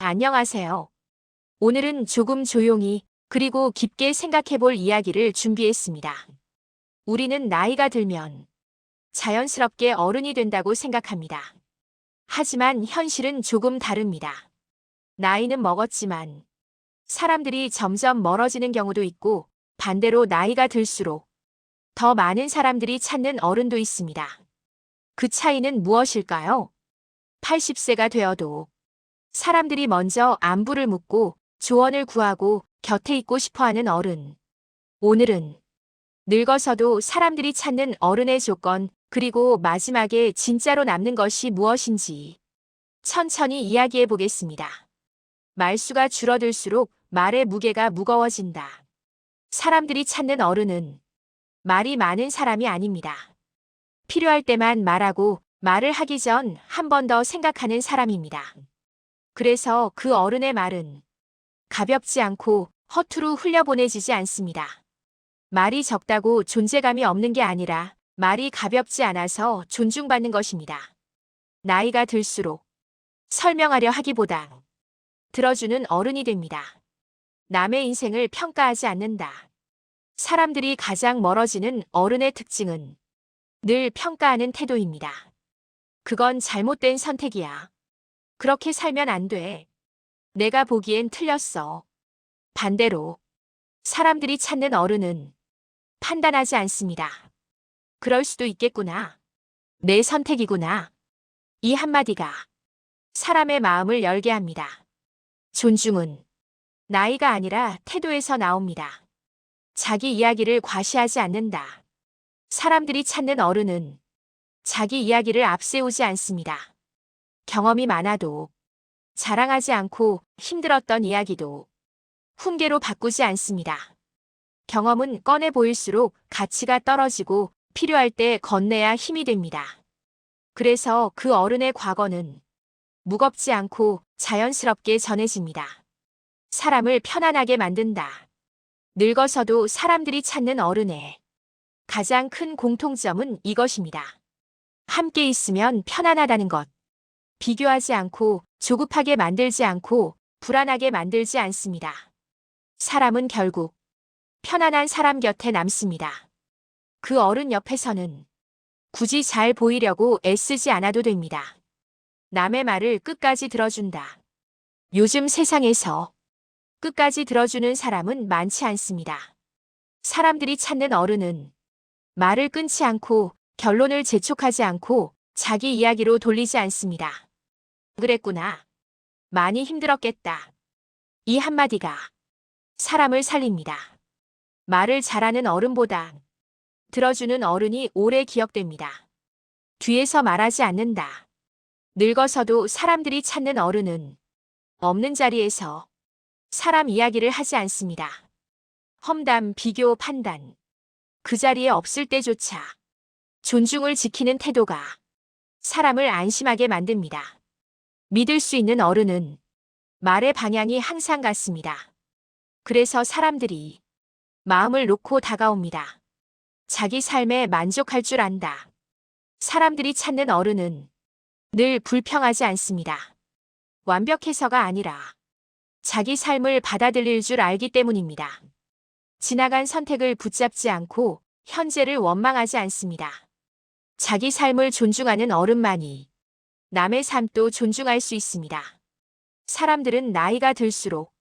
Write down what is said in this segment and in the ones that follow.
안녕하세요. 오늘은 조금 조용히 그리고 깊게 생각해 볼 이야기를 준비했습니다. 우리는 나이가 들면 자연스럽게 어른이 된다고 생각합니다. 하지만 현실은 조금 다릅니다. 나이는 먹었지만 사람들이 점점 멀어지는 경우도 있고 반대로 나이가 들수록 더 많은 사람들이 찾는 어른도 있습니다. 그 차이는 무엇일까요? 80세가 되어도 사람들이 먼저 안부를 묻고 조언을 구하고 곁에 있고 싶어하는 어른. 오늘은 늙어서도 사람들이 찾는 어른의 조건, 그리고 마지막에 진짜로 남는 것이 무엇인지 천천히 이야기해 보겠습니다. 말수가 줄어들수록 말의 무게가 무거워진다. 사람들이 찾는 어른은 말이 많은 사람이 아닙니다. 필요할 때만 말하고 말을 하기 전 한 번 더 생각하는 사람입니다. 그래서 그 어른의 말은 가볍지 않고 허투루 흘려보내지지 않습니다. 말이 적다고 존재감이 없는 게 아니라 말이 가볍지 않아서 존중받는 것입니다. 나이가 들수록 설명하려 하기보다 들어주는 어른이 됩니다. 남의 인생을 평가하지 않는다. 사람들이 가장 멀어지는 어른의 특징은 늘 평가하는 태도입니다. 그건 잘못된 선택이야. 그렇게 살면 안 돼. 내가 보기엔 틀렸어. 반대로 사람들이 찾는 어른은 판단하지 않습니다. 그럴 수도 있겠구나. 내 선택이구나. 이 한마디가 사람의 마음을 열게 합니다. 존중은 나이가 아니라 태도에서 나옵니다. 자기 이야기를 과시하지 않는다. 사람들이 찾는 어른은 자기 이야기를 앞세우지 않습니다. 경험이 많아도 자랑하지 않고 힘들었던 이야기도 훈계로 바꾸지 않습니다. 경험은 꺼내 보일수록 가치가 떨어지고 필요할 때 건네야 힘이 됩니다. 그래서 그 어른의 과거는 무겁지 않고 자연스럽게 전해집니다. 사람을 편안하게 만든다. 늙어서도 사람들이 찾는 어른의 가장 큰 공통점은 이것입니다. 함께 있으면 편안하다는 것. 비교하지 않고 조급하게 만들지 않고 불안하게 만들지 않습니다. 사람은 결국 편안한 사람 곁에 남습니다. 그 어른 옆에서는 굳이 잘 보이려고 애쓰지 않아도 됩니다. 남의 말을 끝까지 들어준다. 요즘 세상에서 끝까지 들어주는 사람은 많지 않습니다. 사람들이 찾는 어른은 말을 끊지 않고 결론을 재촉하지 않고 자기 이야기로 돌리지 않습니다. 그랬구나. 많이 힘들었겠다. 이 한마디가 사람을 살립니다. 말을 잘하는 어른보다 들어주는 어른이 오래 기억됩니다. 뒤에서 말하지 않는다. 늙어서도 사람들이 찾는 어른은 없는 자리에서 사람 이야기를 하지 않습니다. 험담, 비교, 판단. 그 자리에 없을 때조차 존중을 지키는 태도가 사람을 안심하게 만듭니다. 믿을 수 있는 어른은 말의 방향이 항상 같습니다. 그래서 사람들이 마음을 놓고 다가옵니다. 자기 삶에 만족할 줄 안다. 사람들이 찾는 어른은 늘 불평하지 않습니다. 완벽해서가 아니라 자기 삶을 받아들일 줄 알기 때문입니다. 지나간 선택을 붙잡지 않고 현재를 원망하지 않습니다. 자기 삶을 존중하는 어른만이 남의 삶도 존중할 수 있습니다. 사람들은 나이가 들수록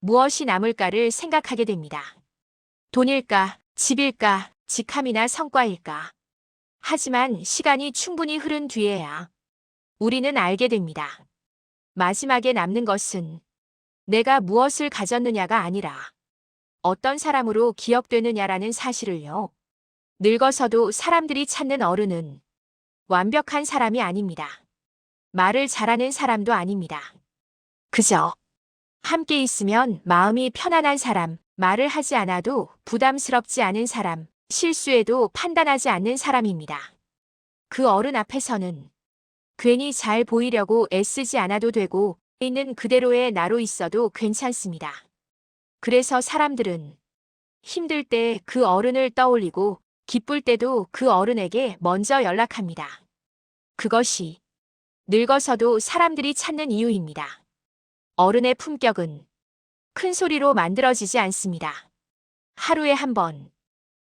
무엇이 남을까를 생각하게 됩니다. 돈일까, 집일까, 직함이나 성과일까. 하지만 시간이 충분히 흐른 뒤에야 우리는 알게 됩니다. 마지막에 남는 것은 내가 무엇을 가졌느냐가 아니라 어떤 사람으로 기억되느냐라는 사실을요. 늙어서도 사람들이 찾는 어른은 완벽한 사람이 아닙니다. 말을 잘하는 사람도 아닙니다. 그저 함께 있으면 마음이 편안한 사람, 말을 하지 않아도 부담스럽지 않은 사람, 실수해도 판단하지 않는 사람입니다. 그 어른 앞에서는 괜히 잘 보이려고 애쓰지 않아도 되고 있는 그대로의 나로 있어도 괜찮습니다. 그래서 사람들은 힘들 때 그 어른을 떠올리고 기쁠 때도 그 어른에게 먼저 연락합니다. 그것이 늙어서도 사람들이 찾는 이유입니다. 어른의 품격은 큰 소리로 만들어지지 않습니다. 하루에 한 번,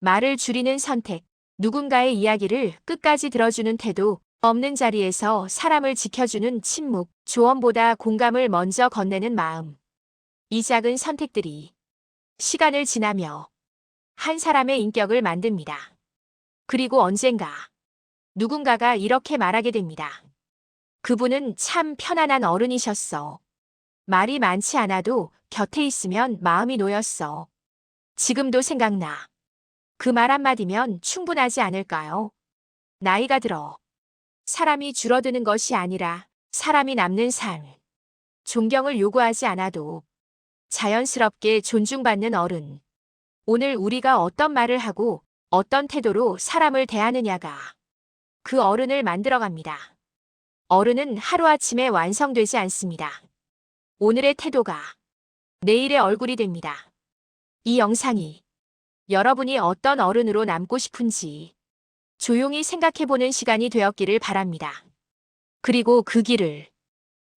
말을 줄이는 선택, 누군가의 이야기를 끝까지 들어주는 태도, 없는 자리에서 사람을 지켜주는 침묵, 조언보다 공감을 먼저 건네는 마음. 이 작은 선택들이 시간을 지나며 한 사람의 인격을 만듭니다. 그리고 언젠가 누군가가 이렇게 말하게 됩니다. 그분은 참 편안한 어른이셨어. 말이 많지 않아도 곁에 있으면 마음이 놓였어. 지금도 생각나. 그 말 한마디면 충분하지 않을까요? 나이가 들어 사람이 줄어드는 것이 아니라 사람이 남는 삶. 존경을 요구하지 않아도 자연스럽게 존중받는 어른. 오늘 우리가 어떤 말을 하고 어떤 태도로 사람을 대하느냐가 그 어른을 만들어갑니다. 어른은 하루아침에 완성되지 않습니다. 오늘의 태도가 내일의 얼굴이 됩니다. 이 영상이 여러분이 어떤 어른으로 남고 싶은지 조용히 생각해보는 시간이 되었기를 바랍니다. 그리고 그 길을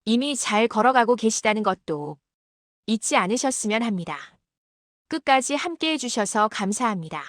이미 잘 걸어가고 계시다는 것도 잊지 않으셨으면 합니다. 끝까지 함께 해주셔서 감사합니다.